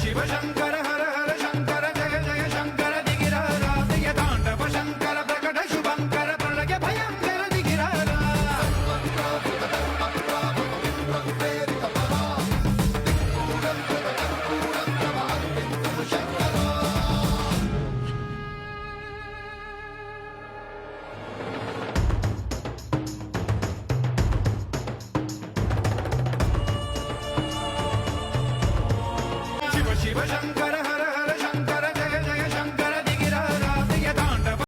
शिव शंकर हर हर शंकर जय जय शंकर दिगिरारा दिव्य तांडव शंकर प्रकट शुभंकर प्रणय भयंकर दिगिरारा शिव शंकर